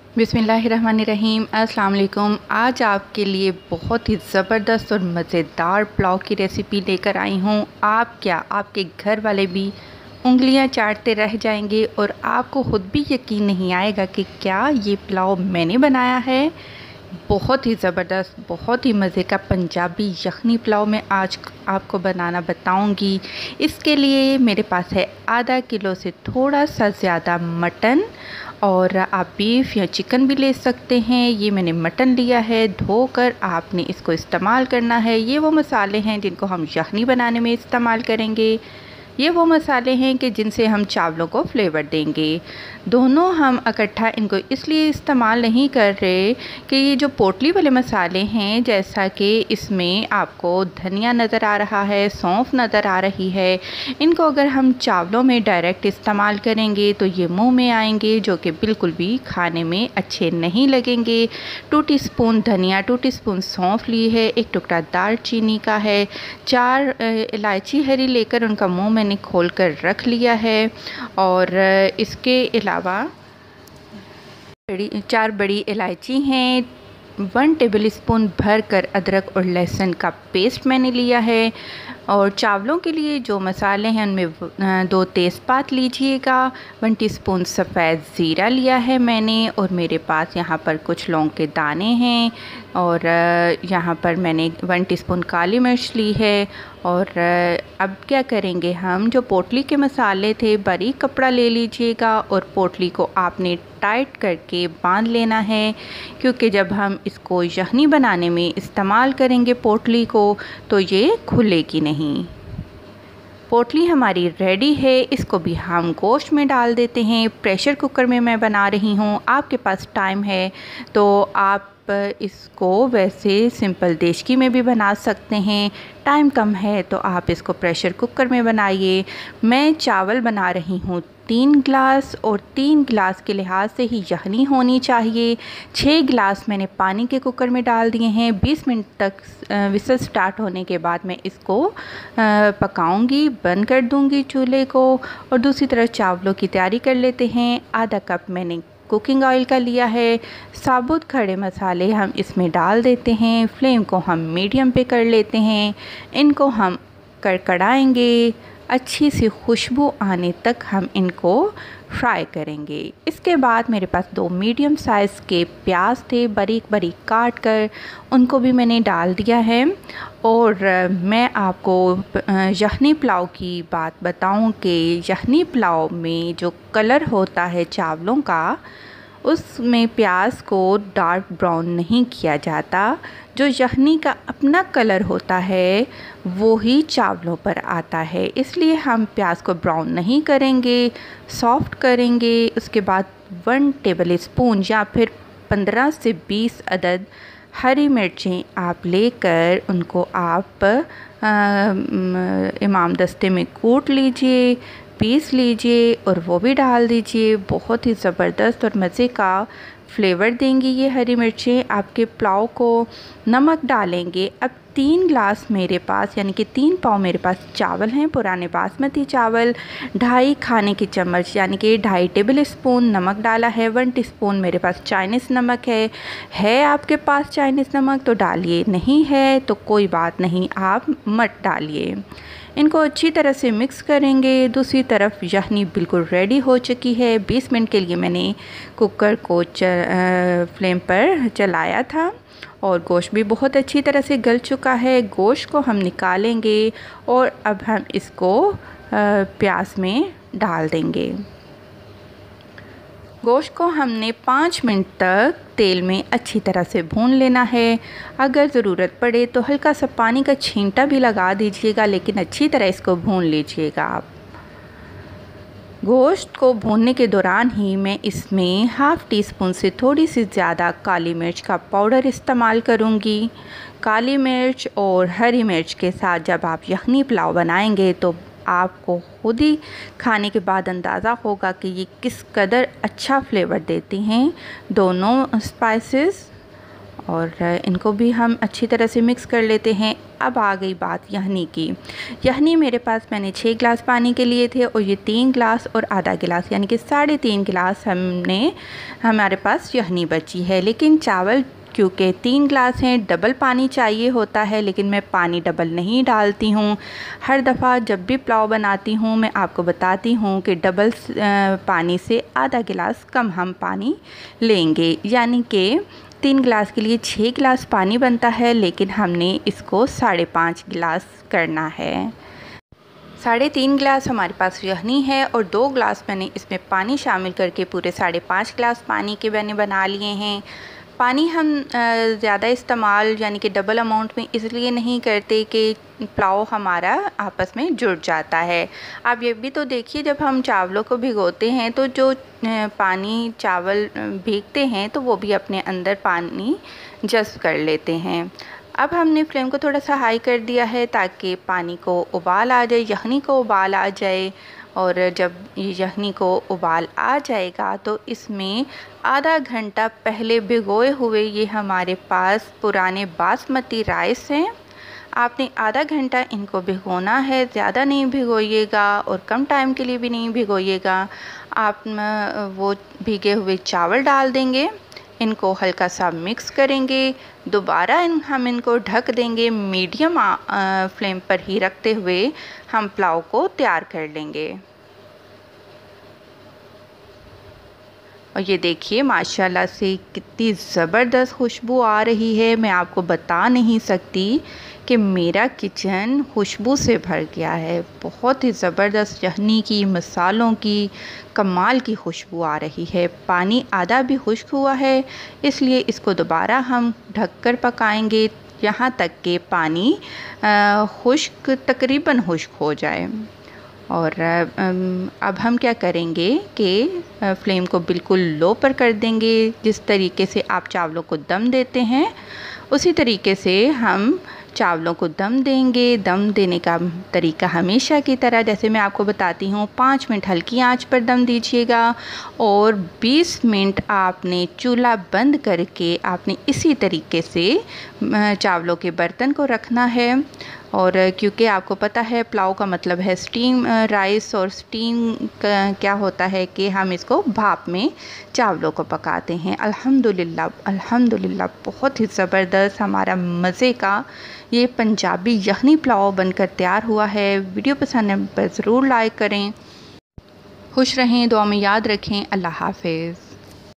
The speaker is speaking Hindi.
बिस्मिल्लाहिर्रहमानिर्रहीम। अस्सलाम वालेकुम। आज आपके लिए बहुत ही ज़बरदस्त और मज़ेदार पुलाव की रेसिपी लेकर आई हूँ। आपके घर वाले भी उंगलियां चाटते रह जाएंगे और आपको ख़ुद भी यकीन नहीं आएगा कि क्या ये पुलाव मैंने बनाया है। बहुत ही ज़बरदस्त, बहुत ही मज़े का पंजाबी यखनी पुलाव मैं आज आपको बनाना बताऊंगी। इसके लिए मेरे पास है आधा किलो से थोड़ा सा ज़्यादा मटन, और आप बीफ या चिकन भी ले सकते हैं। ये मैंने मटन लिया है, धोकर आपने इसको इस्तेमाल करना है। ये वो मसाले हैं जिनको हम यखनी बनाने में इस्तेमाल करेंगे। ये वो मसाले हैं कि जिनसे हम चावलों को फ्लेवर देंगे। दोनों हम इकट्ठा इनको इसलिए इस्तेमाल नहीं कर रहे कि ये जो पोटली वाले मसाले हैं, जैसा कि इसमें आपको धनिया नज़र आ रहा है, सौंफ नज़र आ रही है, इनको अगर हम चावलों में डायरेक्ट इस्तेमाल करेंगे तो ये मुंह में आएंगे, जो कि बिल्कुल भी खाने में अच्छे नहीं लगेंगे। 2 टीस्पून धनिया, 2 टीस्पून सौंफ ली है, 1 टुकड़ा दालचीनी का है, 4 इलायची हरी लेकर उनका मुंह मैंने खोल कर रख लिया है। और इसके अलावा 4 बड़ी इलायची हैं, 1 टेबल स्पून भर कर अदरक और लहसुन का पेस्ट मैंने लिया है। और चावलों के लिए जो मसाले हैं उनमें 2 तेज़पात लीजिएगा, 1 टीस्पून सफ़ेद ज़ीरा लिया है मैंने, और मेरे पास यहाँ पर कुछ लौंग के दाने हैं, और यहाँ पर मैंने 1 टीस्पून काली मिर्च ली है। और अब क्या करेंगे, हम जो पोटली के मसाले थे, बारीक कपड़ा ले लीजिएगा और पोटली को आपने टाइट करके बांध लेना है, क्योंकि जब हम इसको यखनी बनाने में इस्तेमाल करेंगे पोटली को, तो ये खुलेगी नहीं। पोटली हमारी रेडी है, इसको भी हम गोश्त में डाल देते हैं। प्रेशर कुकर में मैं बना रही हूँ। आपके पास टाइम है तो आप इसको वैसे सिंपल देशकी में भी बना सकते हैं। टाइम कम है तो आप इसको प्रेशर कुकर में बनाइए। मैं चावल बना रही हूँ 3 गिलास, और 3 गिलास के लिहाज से ही यखनी होनी चाहिए। 6 गिलास मैंने पानी के कुकर में डाल दिए हैं। 20 मिनट तक विसल स्टार्ट होने के बाद मैं इसको पकाऊंगी, बंद कर दूंगी चूल्हे को। और दूसरी तरफ चावलों की तैयारी कर लेते हैं। आधा कप मैंने कुकिंग ऑयल का लिया है। साबुत खड़े मसाले हम इसमें डाल देते हैं। फ्लेम को हम मीडियम पे कर लेते हैं। इनको हम कड़कड़ाएंगे, अच्छी सी खुशबू आने तक हम इनको फ्राई करेंगे। इसके बाद मेरे पास 2 मीडियम साइज़ के प्याज थे, बारीक बारीक काट कर उनको भी मैंने डाल दिया है। और मैं आपको यखनी पुलाव की बात बताऊं कि यखनी पुलाव में जो कलर होता है चावलों का, उसमें प्याज को डार्क ब्राउन नहीं किया जाता। जो यखनी का अपना कलर होता है वो ही चावलों पर आता है, इसलिए हम प्याज को ब्राउन नहीं करेंगे, सॉफ्ट करेंगे। उसके बाद 1 टेबल स्पून या फिर 15 से 20 अदद हरी मिर्चें आप लेकर उनको आप इमाम दस्ते में कूट लीजिए, पीस लीजिए और वो भी डाल दीजिए। बहुत ही ज़बरदस्त और मज़े का फ्लेवर देंगी ये हरी मिर्चें आपके पुलाव को। नमक डालेंगे। अब 3 गिलास मेरे पास, यानी कि 3 पाव मेरे पास चावल हैं, पुराने बासमती चावल। 2.5 खाने की चम्मच यानी कि 2.5 टेबल स्पून नमक डाला है। 1 टीस्पून मेरे पास चाइनीज़ नमक है आपके पास चाइनीज़ नमक तो डालिए, नहीं है तो कोई बात नहीं, आप मत डालिए। इनको अच्छी तरह से मिक्स करेंगे। दूसरी तरफ यखनी बिल्कुल रेडी हो चुकी है। 20 मिनट के लिए मैंने कुकर को फ्लेम पर चलाया था, और गोश्त भी बहुत अच्छी तरह से गल चुका है। गोश्त को हम निकालेंगे और अब हम इसको प्याज में डाल देंगे। गोश्त को हमने 5 मिनट तक तेल में अच्छी तरह से भून लेना है। अगर ज़रूरत पड़े तो हल्का सा पानी का छींटा भी लगा दीजिएगा, लेकिन अच्छी तरह इसको भून लीजिएगा आप। गोश्त को भूनने के दौरान ही मैं इसमें हाफ़ टी स्पून से थोड़ी सी ज़्यादा काली मिर्च का पाउडर इस्तेमाल करूँगी। काली मिर्च और हरी मिर्च के साथ जब आप यखनी पुलाव बनाएंगे तो आपको खुद ही खाने के बाद अंदाज़ा होगा कि ये किस कदर अच्छा फ्लेवर देती हैं दोनों स्पाइसेस। और इनको भी हम अच्छी तरह से मिक्स कर लेते हैं। अब आ गई बात यखनी की। यखनी मेरे पास मैंने 6 गिलास पानी के लिए थे और ये 3 गिलास और आधा गिलास यानी कि 3.5 गिलास हमारे पास यखनी बची है। लेकिन चावल क्योंकि 3 गिलास हैं, डबल पानी चाहिए होता है, लेकिन मैं पानी डबल नहीं डालती हूँ। हर दफ़ा जब भी पुलाव बनाती हूँ मैं आपको बताती हूँ कि डबल पानी से आधा गिलास कम हम पानी लेंगे, यानी कि 3 गिलास के लिए 6 गिलास पानी बनता है, लेकिन हमने इसको 5.5 गिलास करना है। 3.5 गिलास हमारे पास यखनी है और 2 गिलास मैंने इसमें पानी शामिल करके पूरे 5.5 गिलास पानी के मैंने बना लिए हैं। पानी हम ज़्यादा इस्तेमाल यानी कि डबल अमाउंट में इसलिए नहीं करते कि पुलाव हमारा आपस में जुड़ जाता है। आप ये भी तो देखिए, जब हम चावलों को भिगोते हैं तो जो पानी चावल भीगते हैं तो वो भी अपने अंदर पानी जज़्ब कर लेते हैं। अब हमने फ्लेम को थोड़ा सा हाई कर दिया है ताकि पानी को उबाल आ जाए, यखनी को उबाल आ जाए। और जब यखनी को उबाल आ जाएगा तो इसमें आधा घंटा पहले भिगोए हुए ये हमारे पास पुराने बासमती राइस हैं। आपने आधा घंटा इनको भिगोना है, ज़्यादा नहीं भिगोइएगा और कम टाइम के लिए भी नहीं भिगोइएगा। आप वो भीगे हुए चावल डाल देंगे, इनको हल्का सा मिक्स करेंगे, दोबारा हम इनको ढक देंगे। मीडियम फ्लेम पर ही रखते हुए हम पुलाव को तैयार कर लेंगे। और ये देखिए माशाल्लाह से कितनी ज़बरदस्त खुशबू आ रही है। मैं आपको बता नहीं सकती कि मेरा किचन खुशबू से भर गया है। बहुत ही ज़बरदस्त यखनी की, मसालों की कमाल की खुशबू आ रही है। पानी आधा भी खुश्क हुआ है, इसलिए इसको दोबारा हम ढककर पकाएंगे यहाँ तक कि पानी खुश्क तकरीबन खुश्क हो जाए। और अब हम क्या करेंगे कि फ्लेम को बिल्कुल लो पर कर देंगे। जिस तरीके से आप चावलों को दम देते हैं उसी तरीके से हम चावलों को दम देंगे। दम देने का तरीका हमेशा की तरह जैसे मैं आपको बताती हूँ, 5 मिनट हल्की आंच पर दम दीजिएगा और 20 मिनट आपने चूल्हा बंद करके आपने इसी तरीके से चावलों के बर्तन को रखना है। और क्योंकि आपको पता है पुलाव का मतलब है स्टीम राइस, और स्टीम क्या होता है कि हम इसको भाप में चावलों को पकाते हैं। अल्हम्दुलिल्लाह अल्हम्दुलिल्लाह बहुत ही ज़बरदस्त हमारा मज़े का ये पंजाबी यखनी पुलाव बनकर तैयार हुआ है। वीडियो पसंद है पर ज़रूर लाइक करें। खुश रहें, दुआ में याद रखें। अल्लाह हाफ़िज़।